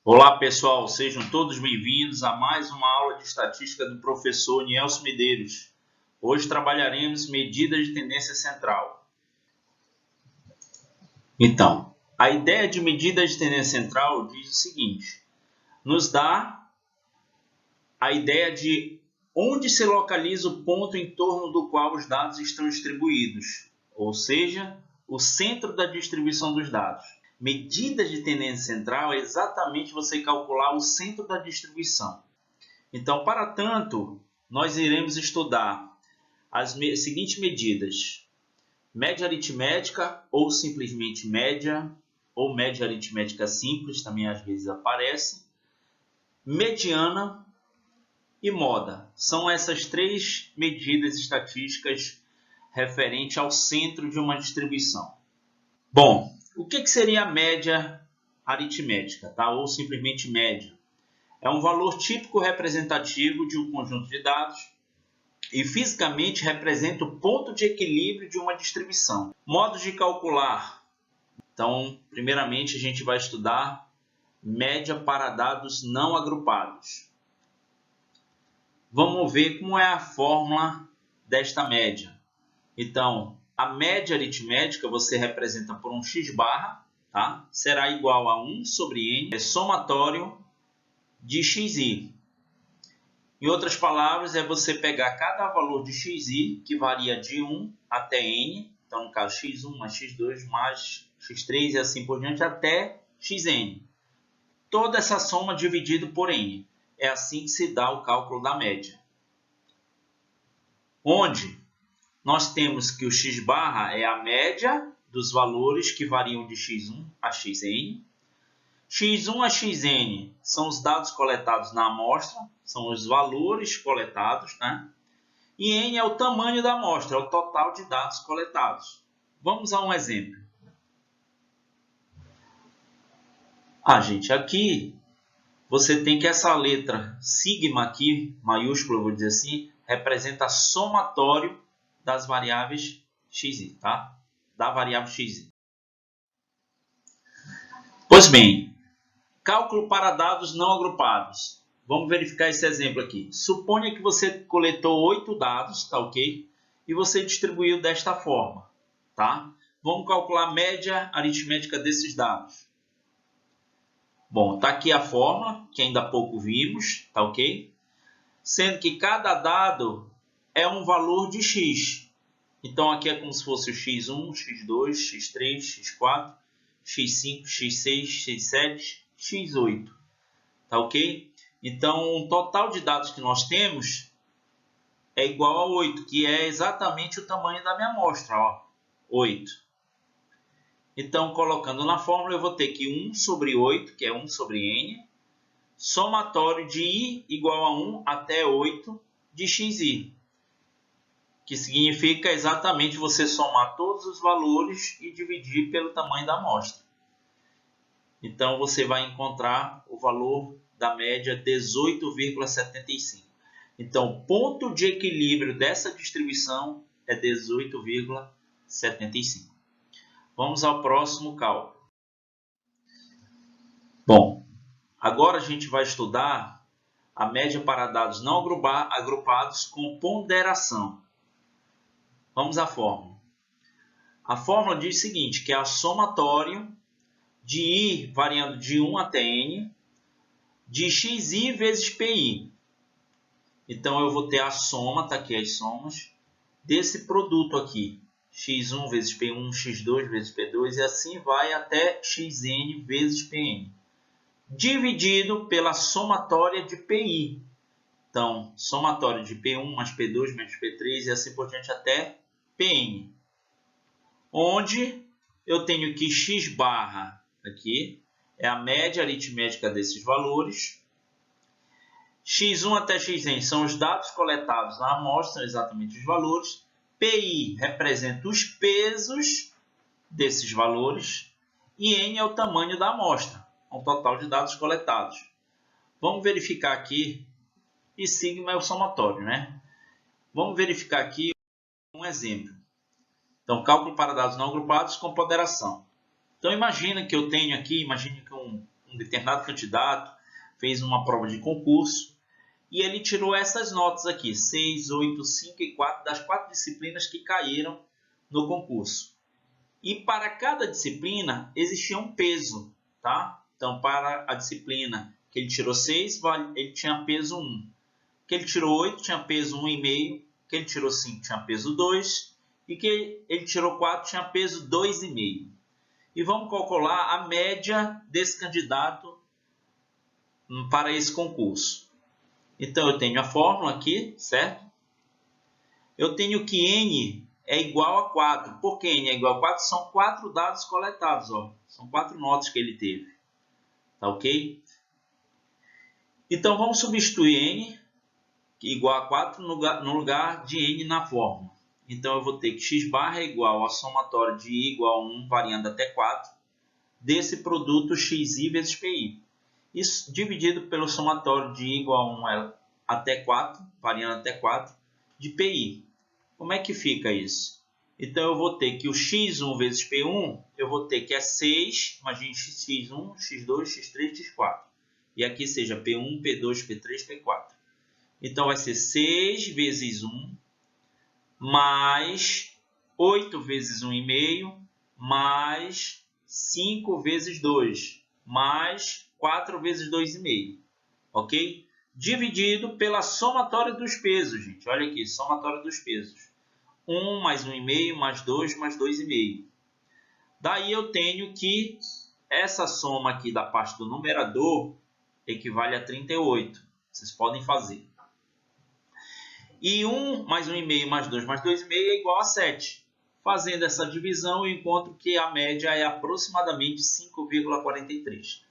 Olá pessoal, sejam todos bem-vindos a mais uma aula de estatística do professor Nielson Medeiros. Hoje trabalharemos medidas de tendência central. Então, a ideia de medidas de tendência central diz o seguinte: nos dá a ideia de onde se localiza o ponto em torno do qual os dados estão distribuídos, ou seja, o centro da distribuição dos dados. Medidas de tendência central é exatamente você calcular o centro da distribuição. Então, para tanto, nós iremos estudar as seguintes medidas: média aritmética ou simplesmente média, ou média aritmética simples, também às vezes aparece, mediana e moda. São essas três medidas estatísticas referentes ao centro de uma distribuição. Bom, o que seria a média aritmética, tá? Ou simplesmente média? É um valor típico representativo de um conjunto de dados e fisicamente representa o ponto de equilíbrio de uma distribuição. Modos de calcular. Então, primeiramente, a gente vai estudar média para dados não agrupados. Vamos ver como é a fórmula desta média. Então, a média aritmética você representa por um x barra, tá? Será igual a 1 sobre n, é somatório de xi. Em outras palavras, é você pegar cada valor de xi, que varia de 1 até n, então no caso x1 mais x2 mais x3 e assim por diante até xn. Toda essa soma dividido por n. É assim que se dá o cálculo da média. Onde nós temos que o x barra é a média dos valores que variam de x1 a xn. x1 a xn são os dados coletados na amostra, são os valores coletados, né? E n é o tamanho da amostra, é o total de dados coletados. Vamos a um exemplo. Gente, aqui você tem que essa letra sigma aqui, maiúscula, eu vou dizer assim, representa somatório das variáveis xi, tá? Da variável xi. Pois bem, cálculo para dados não agrupados. Vamos verificar esse exemplo aqui. Suponha que você coletou 8 dados, tá ok? E você distribuiu desta forma, tá? Vamos calcular a média aritmética desses dados. Bom, tá aqui a fórmula, que ainda há pouco vimos, tá ok? Sendo que cada dado é um valor de x. Então, aqui é como se fosse o x1, x2, x3, x4, x5, x6, x7, x8. Tá ok? Então, o total de dados que nós temos é igual a 8, que é exatamente o tamanho da minha amostra, ó, 8. Então, colocando na fórmula, eu vou ter que 1 sobre 8, que é 1 sobre n, somatório de i igual a 1 até 8 de xi, que significa exatamente você somar todos os valores e dividir pelo tamanho da amostra. Então, você vai encontrar o valor da média 18,75. Então, o ponto de equilíbrio dessa distribuição é 18,75. Vamos ao próximo cálculo. Bom, agora a gente vai estudar a média para dados não agrupados com ponderação. Vamos à fórmula. A fórmula diz o seguinte, que é a somatório de i variando de 1 até n, de xi vezes pi. Então, eu vou ter a soma, tá aqui as somas, desse produto aqui. x1 vezes p1, x2 vezes p2 e assim vai até xn vezes pn. Dividido pela somatória de pi. Então, somatório de p1 mais p2 mais p3 e assim por diante até pn. Onde eu tenho que x barra aqui é a média aritmética desses valores. x1 até xn são os dados coletados na amostra, exatamente os valores. Pi representa os pesos desses valores. E n é o tamanho da amostra, o total de dados coletados. Vamos verificar aqui, e sigma é o somatório, né? Vamos verificar aqui um exemplo. Então, cálculo para dados não agrupados com ponderação. Então, imagina que eu tenho aqui, imagine que um um determinado candidato fez uma prova de concurso e ele tirou essas notas aqui, 6, 8, 5 e 4, das 4 disciplinas que caíram no concurso. E para cada disciplina existia um peso, tá? Então, para a disciplina que ele tirou 6, ele tinha peso 1. Que ele tirou 8, tinha peso 1,5. Que ele tirou 5, tinha peso 2. E que ele tirou 4, tinha peso 2,5. E vamos calcular a média desse candidato para esse concurso. Então, eu tenho a fórmula aqui, certo? Eu tenho que N é igual a 4. Por que N é igual a 4? São 4 dados coletados, ó. São 4 notas que ele teve. Tá ok? Então, vamos substituir N igual a 4 no lugar de N na fórmula. Então, eu vou ter que x barra é igual a somatório de I igual a 1 variando até 4 desse produto xi vezes pi. Isso dividido pelo somatório de I igual a 1 até 4, variando até 4, de pi. Como é que fica isso? Então, eu vou ter que o x1 vezes p1, eu vou ter que é 6, imagine x1, x2, x3, x4. E aqui seja p1, p2, p3, p4. Então, vai ser 6 vezes 1, mais 8 vezes 1,5, mais 5 vezes 2, mais 4 vezes 2,5. Ok? Dividido pela somatória dos pesos, gente. Olha aqui, somatória dos pesos. 1 mais 1,5 mais 2 mais 2,5. Daí eu tenho que essa soma aqui da parte do numerador equivale a 38. Vocês podem fazer. E 1 mais 1,5 mais 2 mais 2,5 é igual a 7. Fazendo essa divisão, eu encontro que a média é aproximadamente 5,43.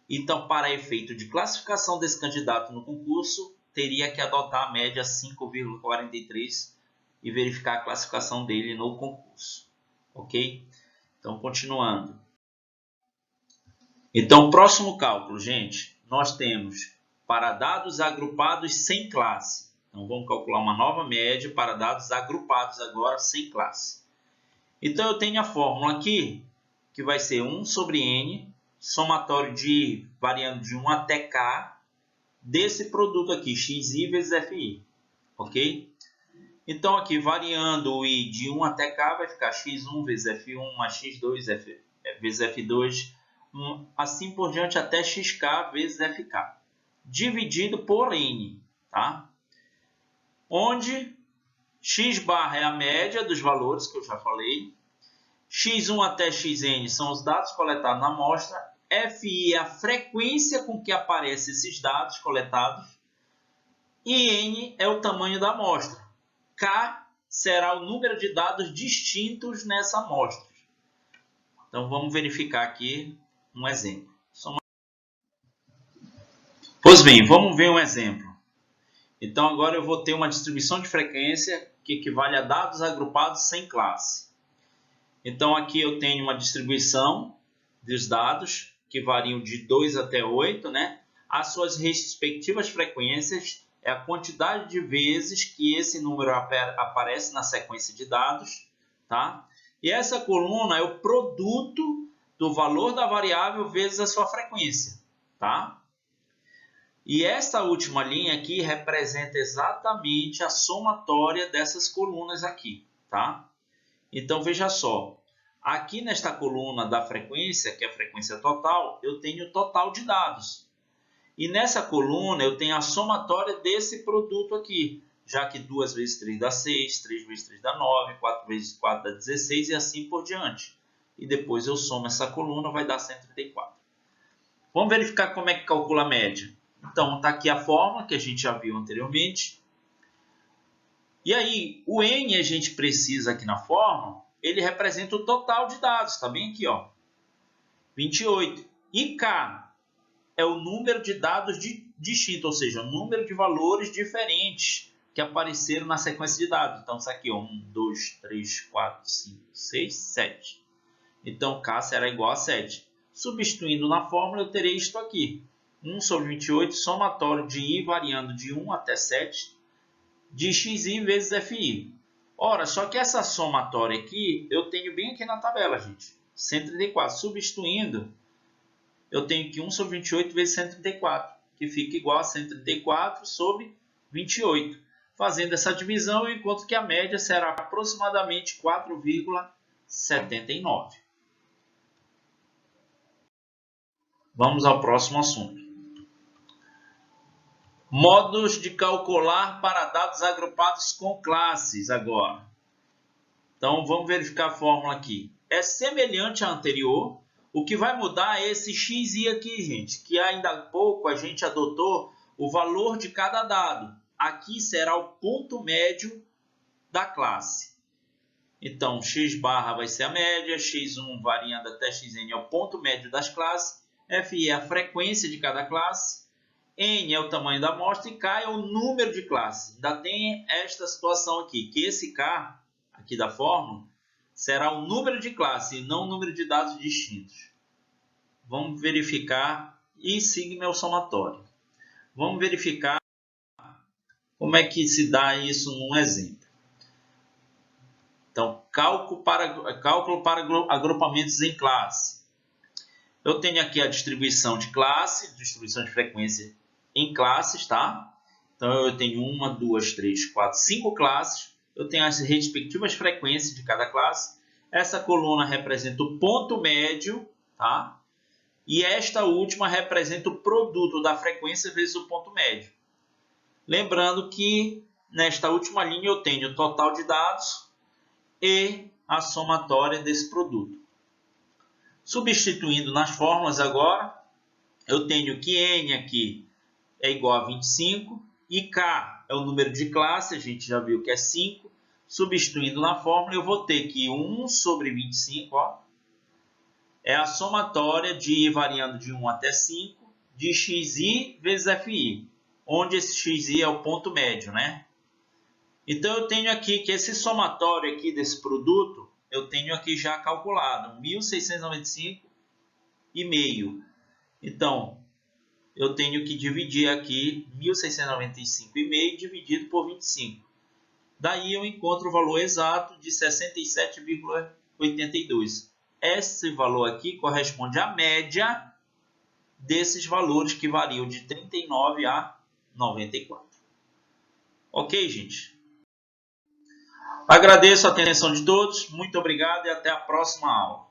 Então, para efeito de classificação desse candidato no concurso, teria que adotar a média 5,43 e verificar a classificação dele no concurso. Ok? Então, continuando. Então, próximo cálculo, gente. Nós temos para dados agrupados sem classe. Então, vamos calcular uma nova média para dados agrupados agora sem classe. Então, eu tenho a fórmula aqui, que vai ser 1 sobre N, somatório de I variando de 1 até K, desse produto aqui, xi vezes fi. Ok? Então, aqui, variando o I de 1 até K, vai ficar x1 vezes f1 mais x2 vezes f2, assim por diante até xk vezes fk, dividido por N, tá? Onde x barra é a média dos valores que eu já falei, x1 até xn são os dados coletados na amostra, fi é a frequência com que aparecem esses dados coletados e n é o tamanho da amostra. K será o número de dados distintos nessa amostra. Então, vamos verificar aqui um exemplo. Pois bem, vamos ver um exemplo. Então, agora eu vou ter uma distribuição de frequência que equivale a dados agrupados sem classe. Então, aqui eu tenho uma distribuição dos dados que variam de 2 até 8, né? As suas respectivas frequências é a quantidade de vezes que esse número aparece na sequência de dados, tá? E essa coluna é o produto do valor da variável vezes a sua frequência, tá? E essa última linha aqui representa exatamente a somatória dessas colunas aqui, tá? Então, veja só. Aqui nesta coluna da frequência, que é a frequência total, eu tenho o total de dados. E nessa coluna eu tenho a somatória desse produto aqui, já que 2 vezes 3 dá 6, 3 vezes 3 dá 9, 4 vezes 4 dá 16 e assim por diante. E depois eu somo essa coluna, vai dar 134. Vamos verificar como é que calcula a média. Então, está aqui a fórmula que a gente já viu anteriormente. E aí, o N a gente precisa aqui na fórmula, ele representa o total de dados, está bem aqui, ó, 28. E K é o número de dados distinto, ou seja, o número de valores diferentes que apareceram na sequência de dados. Então, isso aqui, ó, 1, 2, 3, 4, 5, 6, 7. Então, K será igual a 7. Substituindo na fórmula, eu terei isto aqui. 1 sobre 28, somatório de I variando de 1 até 7, de xi vezes fi. Ora, só que essa somatória aqui, eu tenho bem aqui na tabela, gente. 134. Substituindo, eu tenho que 1 sobre 28 vezes 134, que fica igual a 134 sobre 28. Fazendo essa divisão, eu encontro que a média será aproximadamente 4,79. Vamos ao próximo assunto. Modos de calcular para dados agrupados com classes agora. Então, vamos verificar a fórmula aqui. É semelhante à anterior. O que vai mudar é esse xi aqui, gente, que ainda há pouco a gente adotou o valor de cada dado. Aqui será o ponto médio da classe. Então, x barra vai ser a média, x1 variando até xn é o ponto médio das classes, fi é a frequência de cada classe, n é o tamanho da amostra e k é o número de classes. Ainda tem esta situação aqui, que esse k, aqui da fórmula, será o número de classes e não o número de dados distintos. Vamos verificar e siga meu somatório. Vamos verificar como é que se dá isso num exemplo. Então, cálculo para agrupamentos em classe. Eu tenho aqui a distribuição de classe, distribuição de frequência em classes, tá? Então, eu tenho 1, 2, 3, 4, 5 classes. Eu tenho as respectivas frequências de cada classe. Essa coluna representa o ponto médio, tá? E esta última representa o produto da frequência vezes o ponto médio. Lembrando que nesta última linha eu tenho o total de dados e a somatória desse produto. Substituindo nas fórmulas agora, eu tenho que n aqui é igual a 25 e k é o número de classe, a gente já viu que é 5. Substituindo na fórmula, eu vou ter que 1 sobre 25, ó, é a somatória de i variando de 1 até 5 de xi vezes fi, onde esse xi é o ponto médio, né? Então, eu tenho aqui que esse somatório aqui desse produto, eu tenho aqui já calculado, 1.695,5. Então, eu tenho que dividir aqui 1.695,5 dividido por 25. Daí eu encontro o valor exato de 67,82. Esse valor aqui corresponde à média desses valores que variam de 39 a 94. Ok, gente? Agradeço a atenção de todos, muito obrigado e até a próxima aula.